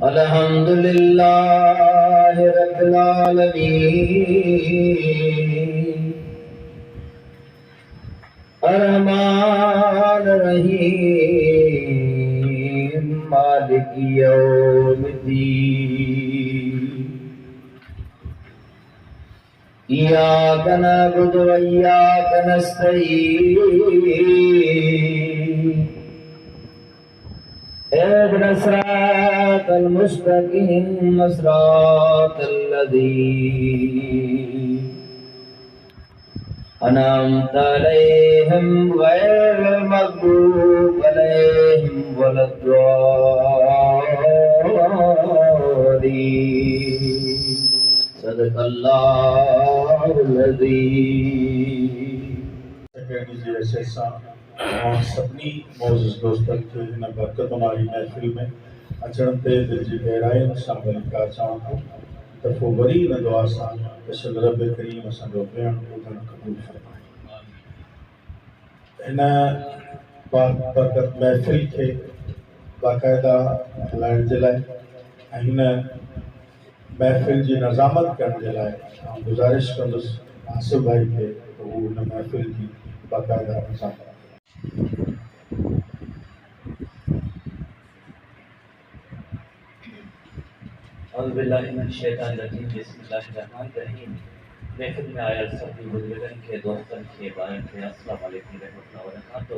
الحمدللہ رب العالمین الرحمن الرحیم مالک یوم الدین ایاک نعبد و ایاک نستعین اهدنا الصراط المستقيم صراط الذين أنعمت عليهم غير المغضوب عليهم ولا الضالين صدق الله العظيم. سبنی معزز دوستن کے ہن برکتوں والی محفل میں اچن تے دل جی گہرائن سان ملکا چاہوں تو دفعو وری ان دعا سان بشل رب کریم اساں جو بیان ٻڌڻ قبول فرمائے. ہن برکت محفل کے باقاعدہ ہلائڻ جے لاءِ ۽ ہن محفل جی نظامت کرڻ جے لاءِ گزارش کندس آصف بھائی کے تو وہ ہن محفل جی باقاعدہ نظامت. اعوذ باللہ من الشیطان الرجیم بسم اللہ الرحمن الرحیم. محفل میں آیا سبھی بزرگن کے دوستن کے بارن کے السلام علیکم ورحمۃ اللہ وبرکاتہ.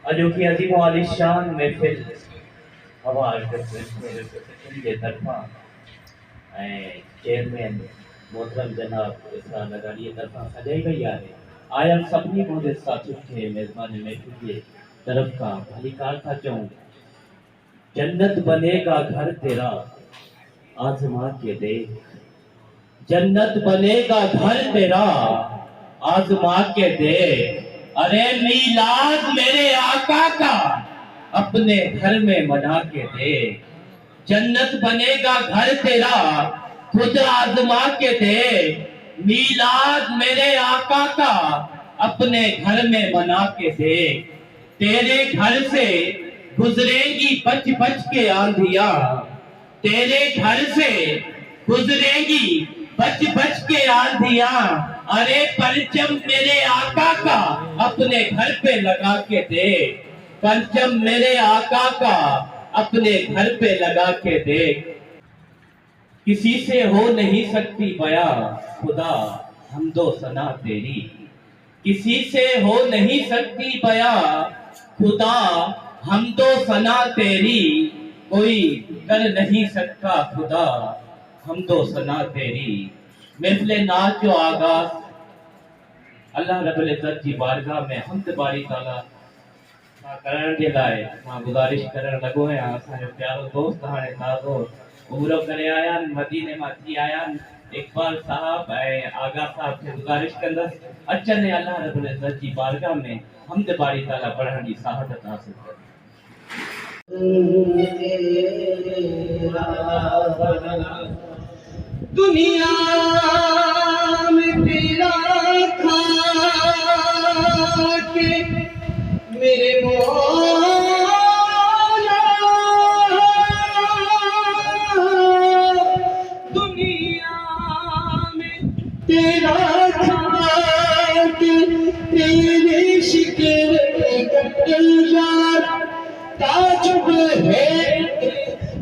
اجو کی عظیم و عالی شان محفل ہوا کے طرفاں چیئرمین محترم جناب اسرار لگاڑی طرفاں سجائی گئی ہے. آیا سبھی مجھے ساتھیوں کے میزبان محفل کی طرف کا بھلی کار تھا چاہوں جنت بنے گا گھر تیرا آزما کے دیکھ. جنت بنے گا گھر تیرا آزما کے دیکھ. ارے میلاد میرے آقا کا اپنے گھر میں منا کے دیکھ. جنت بنے گا گھر تیرا خود آزما کے دیکھ. میلاد میرے آقا کا اپنے گھر میں منا کے دیکھ. تیرے گھر سے گزرے گی بچ بچ کے آندھیاں. تیرے گھر سے گزرے گی بچ بچ کے آندھیاں. ارے پرچم میرے آقا کا اپنے گھر پہ لگا کے دیکھ. پرچم میرے آقا کا اپنے گھر پہ لگا کے دیکھ. کسی سے ہو نہیں سکتی بیاں خدا حمد و ثنا تیری. کسی سے ہو نہیں سکتی بیاں خدا حمد و ثنا تیری. کوئی کر نہیں سکتا خدا حمد و ثنا تیری. محفل ناز جو آغاز اللہ رب العزت کی بارگاہ میں حمد باری تعالیٰ کرن کے لائے گزارش کرن لگو ہیں. اساں پیارو دوست ہانے تازو عمرو کرے آیا مدینے ماں تھی آیا اقبال صاحب آغا صاحب سے گزارش کندس اچن اللہ رب العزت کی بارگاہ میں حمد باری تعالیٰ پڑھن کی سعادت حاصل کریں. دنیا میں تیرا کھا کے میرے مولا دنیا میں تیرا کھا کے تیرے شکر کٹل یار تعجب ہے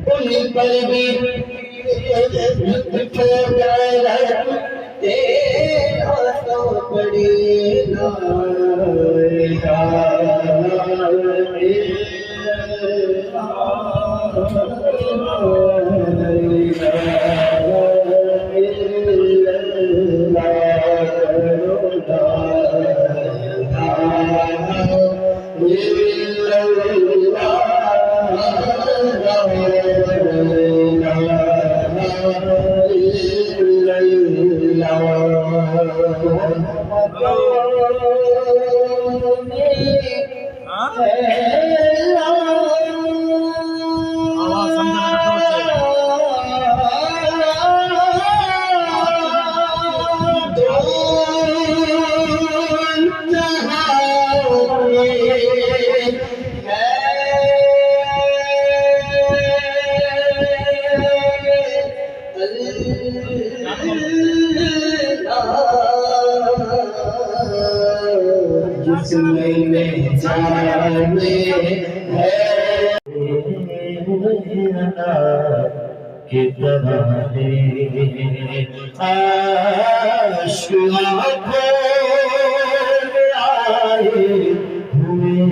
ان پر بھی تیرا تو بڑی کی طرح عشق آنکھوں میں آئے ہوئے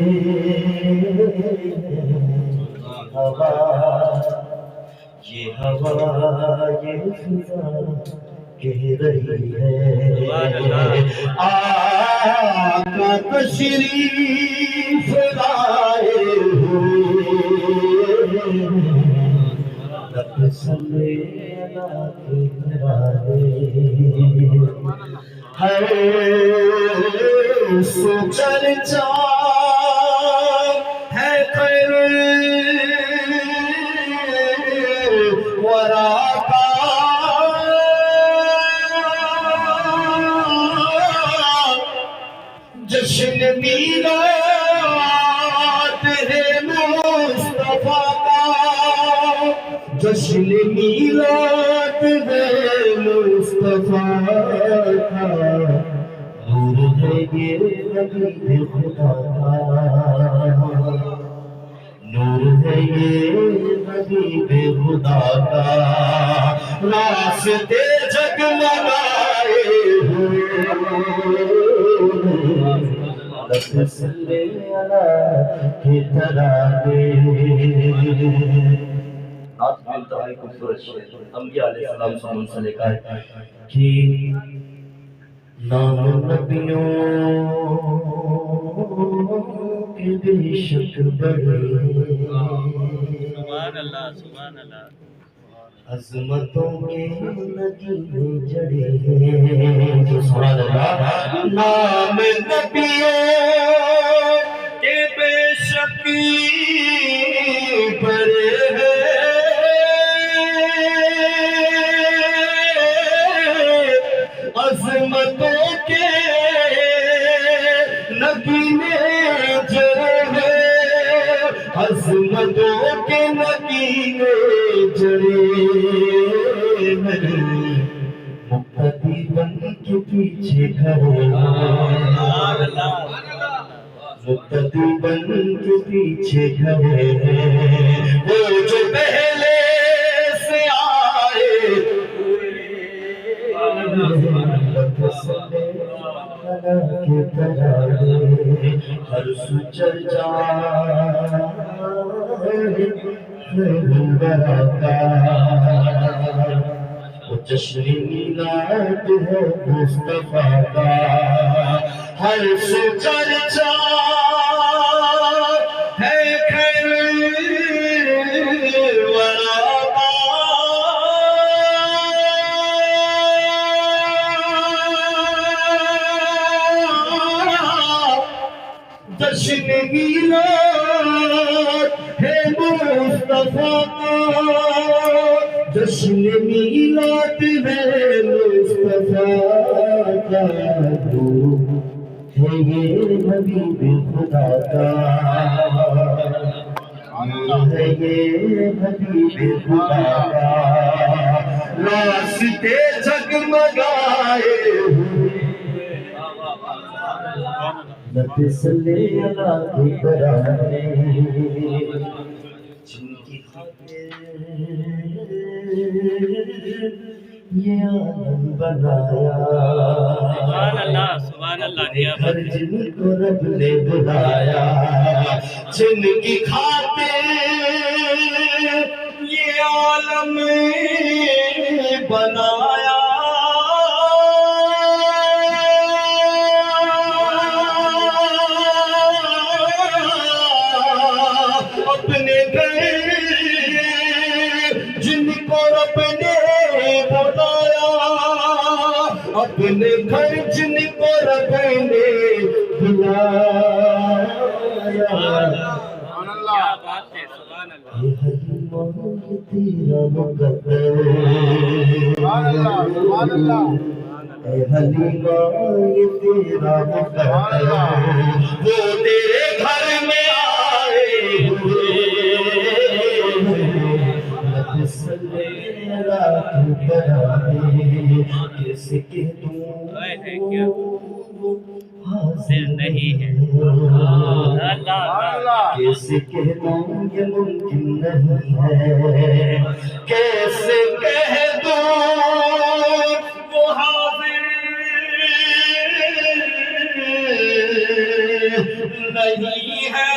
ہوا، یہ ہوا یہ فضا کہہ رہی ہے آقا تشریف لائے ہوئے، لب صلی ہر سو چرچا ہے خیر ورا کا، جشن میلاد ہے مصطفیٰ کا، جشن میلاد ہے مصطفیٰ کا، نور ہے یہ نبی خدا کا، نور ہے یہ نبی خدا کا، راستے جگمگائے ہوئے، لب صلی کی طرح آپ میں انتہائی خوبصورت شعر انبیاء علیہ السلام سے منسلک ہے کہ نام نبیوں کے بے شک بڑے، سبحان اللہ سبحان اللہ، عظمتوں کے ندی میں جڑے، سبحان اللہ، نام نبیوں کے بے شک بڑے ہیں، عظمتوں کے نگینے جڑے ہیں، عظمتوں کے نگینے جڑے ہیں، مقتدی بن کے پیچھے کھڑے، مقتدی بن کے پیچھے کھڑے ہیں، وہ جو پہلے سے آئے کی طرح ہر سچر جائے براتا، وہ جشن میلاد ہے مصطفیٰ کا، ہر سچر جائے خیر براتا، جشن میلاد ہے مصطفیٰ کا، جشن میلاد ہے مصطفیٰ کا، ہے یہ حبیب خدا کا، ہے یہ حبیب خدا کا، راستے جگمگائے ہوئے، لب صلی کی طرح جن کی خاطر یہ عالم بنایا، سبحان اللہ کیا ہر جن کو رب نے بلایا، جن کی خاطر یہ عالم بنایا، اپنے گھر جن کو رب نے بلایا، اپنے گھر جن کو رب نے بلایا، کیا بات ہے سبحان اللہ، یہ حلیمہ یہ تیرا مقدر، اے حلیمہ یہ تیرا مقدر، وہ تیرے گھر میں آئے ہوئے، لب صلی کی طرح کیسے کہہ دوں حاضر نہیں ہے اللہ کیسے کہہ دوں یہ ممکن نہیں ہے، کیسے کہہ دوں وہ حاضر نہیں ہے،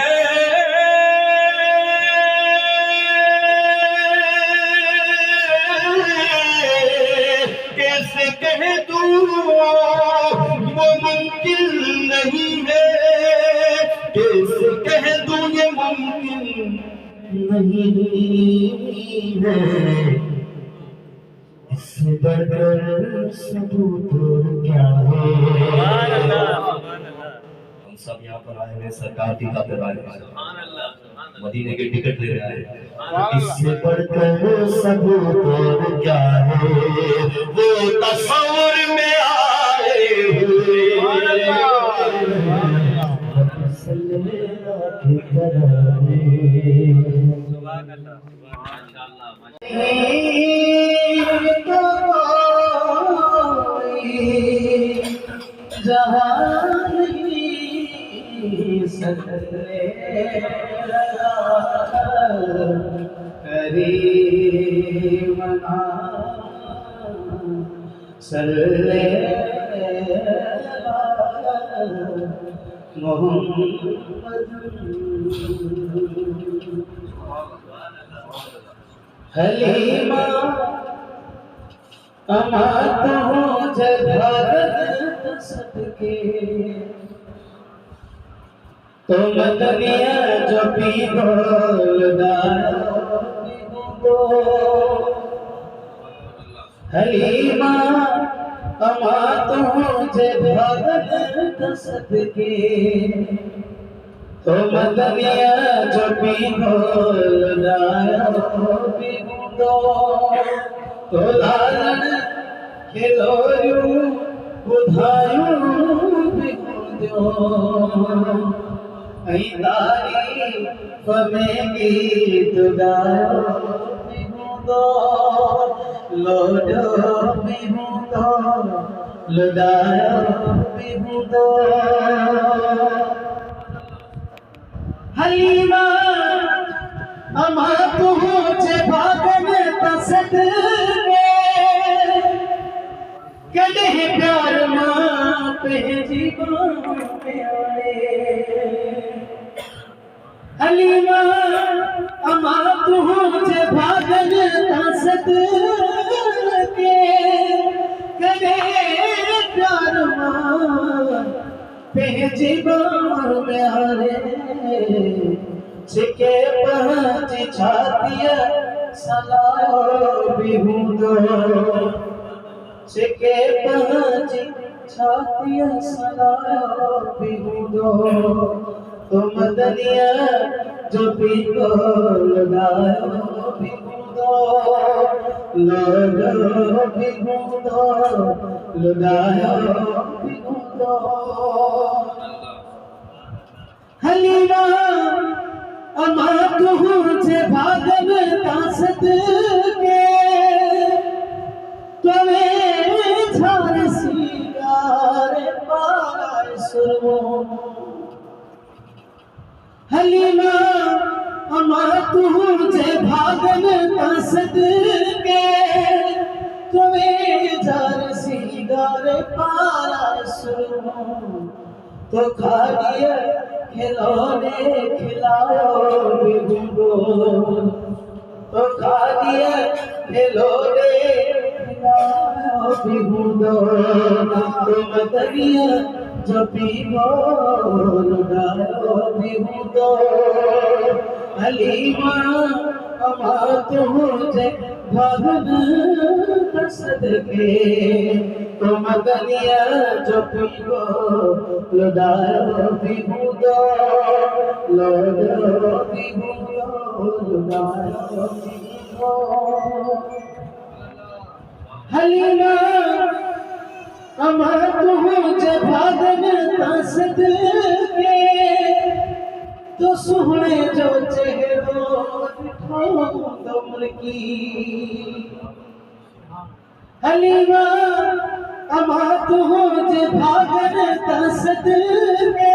کیسے کہہ دوں وہ ممکن نہیں ہے، کیسے کہہ دوں یہ ممکن نہیں ہے، اس سے بڑھ کر ثبوت اور کیا ہے۔ ہم سب یہاں پر آئے ہیں سرکار کی خاطر آئے ہیں، مدینے کے ٹکٹ لے رہے ہیں، اس سے بڑھ کر ثبوت اور کیا ہے، وہ تصور میں آئے ہوئے حلیمہ امات ہوں جگہ صدقے، تو مدنیا جو پی بولدار دو، حلیمہ امات ہوں جگہ صدقے، تو مدنیا جو پی بولدار دو، تو لالن کھلویوں بدھائیوں بگدو، ای تاریخ میں گیت گایو بگدو، لوڈو بگدو لدایو بگدو، حلیمہ امات ہوں چے بھاگن تصدقے، کدے پیار ماں پہنجی بان میں آئے، حلیمہ امات ہوں چے بھاگن تصدقے، کدے پیار ماں پہنجی بان میں آئے، چکے پہنچ چھاتیا سلاو بیہودو، چکے پہنچ چھاتیا سلاو بیہودو، تو مدنیا جو پیگو لگایو بیہودو، لگایو بیہودو لگایو بیہودو، حلیمہ امات ہوں چے بھاگن صدقے، تمہیں جھار سیگار پارائے سرمو، حلیمہ امات ہوں چے بھاگن صدقے، تمہیں جھار سیگار پارائے سرمو، تو کھا دیا کھلونے کھلاؤ بگدو، تو کھا دیا کھلونے کھلاؤ بگدو، تو مدنیا جو پیگو لگایو بگدو، حلیمہ امات ہوں چے بھاگن صدقے، تو مدنیا جو پیگو لگایو بگدو، لگایو بگدو لگایو بگدو، حلیمہ امات ہوں چے بھاگن صدقے، تو سہنے جو چہرو دکھاؤ دمر کی، حلیمہ امات ہوں چے بھاگن صدقے،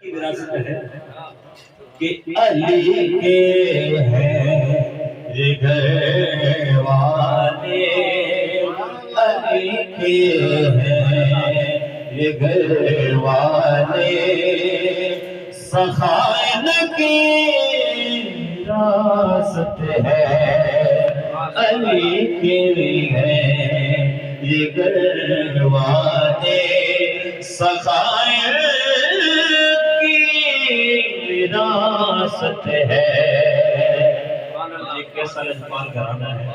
کی وراثت ہے کہ علی کے ہیں یہ گھر والے علی کے ہیں یہ گھر والے سخائن کی راست ہے علی کی ہے یہ گھر والے سخائن کی وراثت ہے یہ کیسا لجپال گھرانہ ہے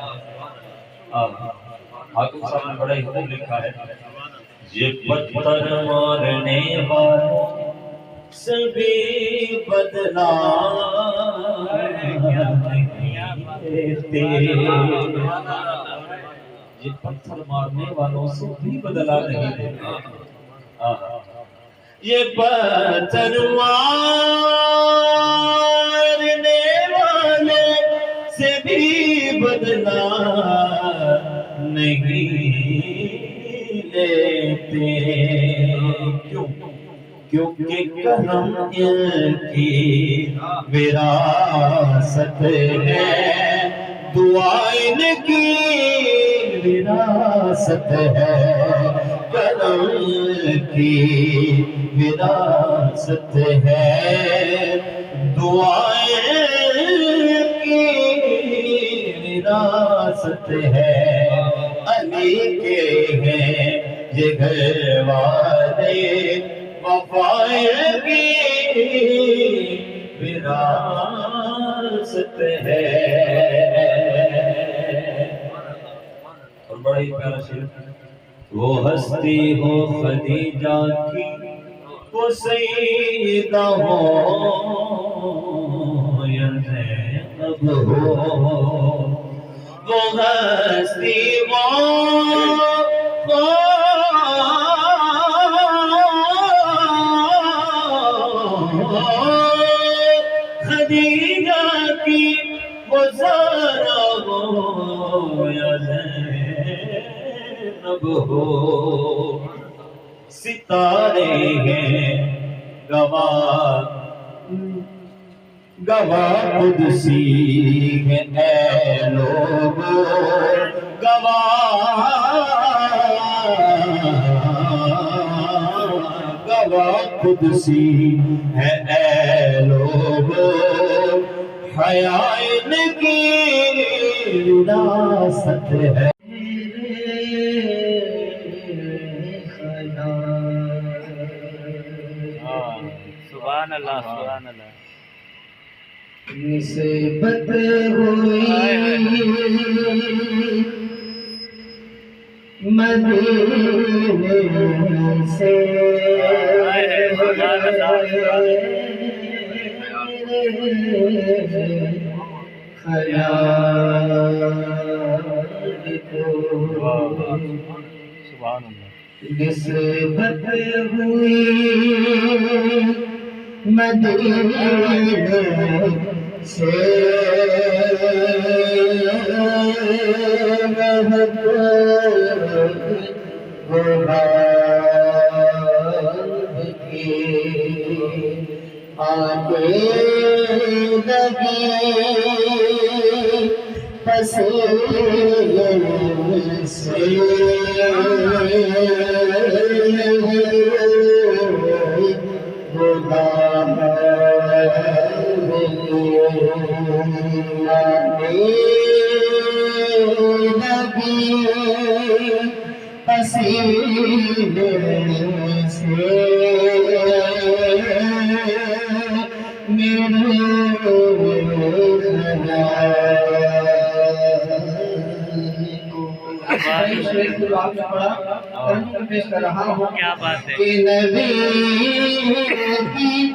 حاکم صاحب نے بڑا ہی خوب لکھا ہے یہ پتھر مارنے والوں سے بھی بدلا دیتے یہ پتھر مارنے والوں سے بھی بدلا نہیں دیتے یہ پتھر مارنے والے سے بھی بدلا نہیں لیتے کیونکہ کرم ان کی وراثت ہے دعائن کی وراثت ہے کرم کی وراثت ہے دعائن کی وراثت ہے علی کے ہیں یہ گھر والے وفائے کی وراثت ہے اور بڑا ہی پیارا شعر وہ ہستی ہو خدیجہ کی وہ سیدہ ہو یا زینب ہو وہ ہستی ہو خدیجہ کی وہ زہرا ہو یا زینب ہو ستارے ہیں گواہ قدسی ہیں اے لوگو گواہ قدسی ہے اے لوگو حیائن کی وراثت ہے سبحان اللہ سبحان اللہ نسبت ہوئی مدینے سے سبحان اللہ نسبت ہوئی مدینے سے غراب کی آگے لگی پسینے سے کیا بات ہے کہ نبی کی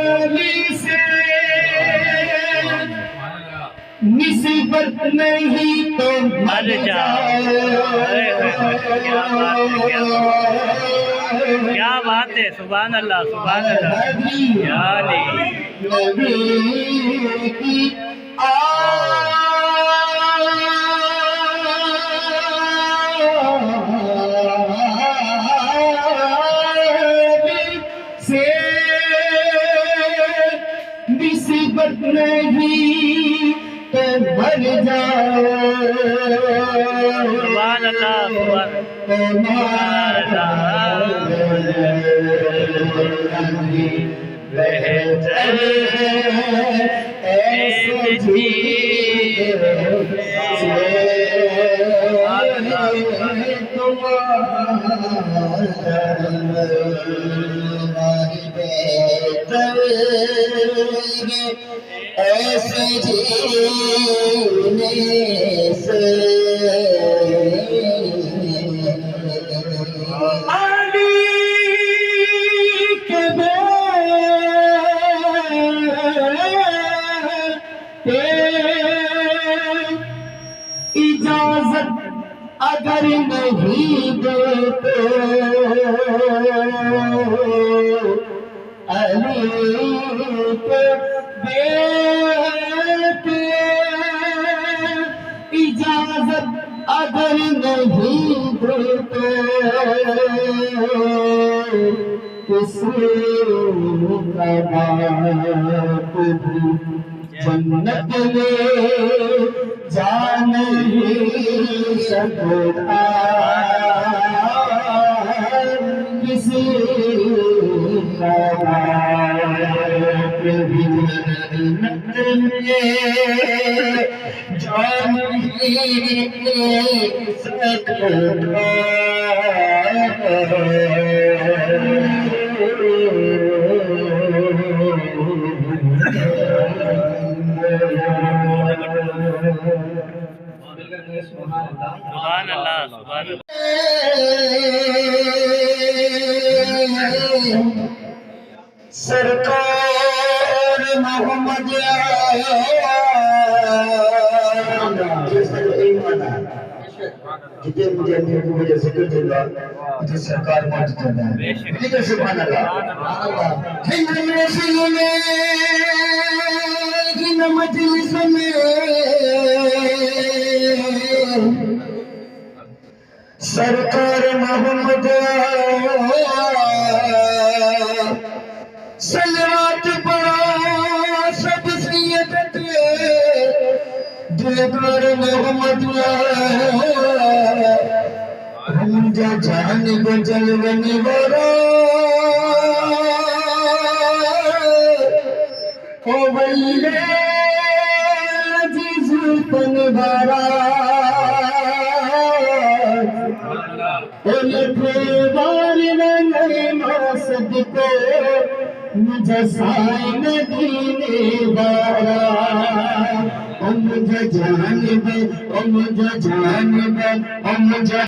آلی سے نسبت نہیں تو مر کیا بات ہے سبحان اللہ سبحان اللہ یا علی نبی کی سے نسبت نہیں تو ہمارا بہتر ایسے ایسے جینے سے علی کے اجازت اگر نہیں دیتے علی کے بیٹے اجازت اگر نہیں دیتے کسی باپ بھی جنت میں جا نہیں سکتا کسی باپ بھی جنت میں جا نہیں سکتا سبحان اللہ سبحان اللہ سرکار محمد جتنے مجھے ذکر دے گا مجھے سرکار موجود ہونا ہے سبحان اللہ ہند محفل میں ہند مجلس میں سرکار محمد صلوات پڑھا سب سید دلدار محمد ہم جا جانب جلوانی ورا او ویلے عزیز پنبارا صدقے مجھے سائے مدینے وارا مجھے جانب مجھے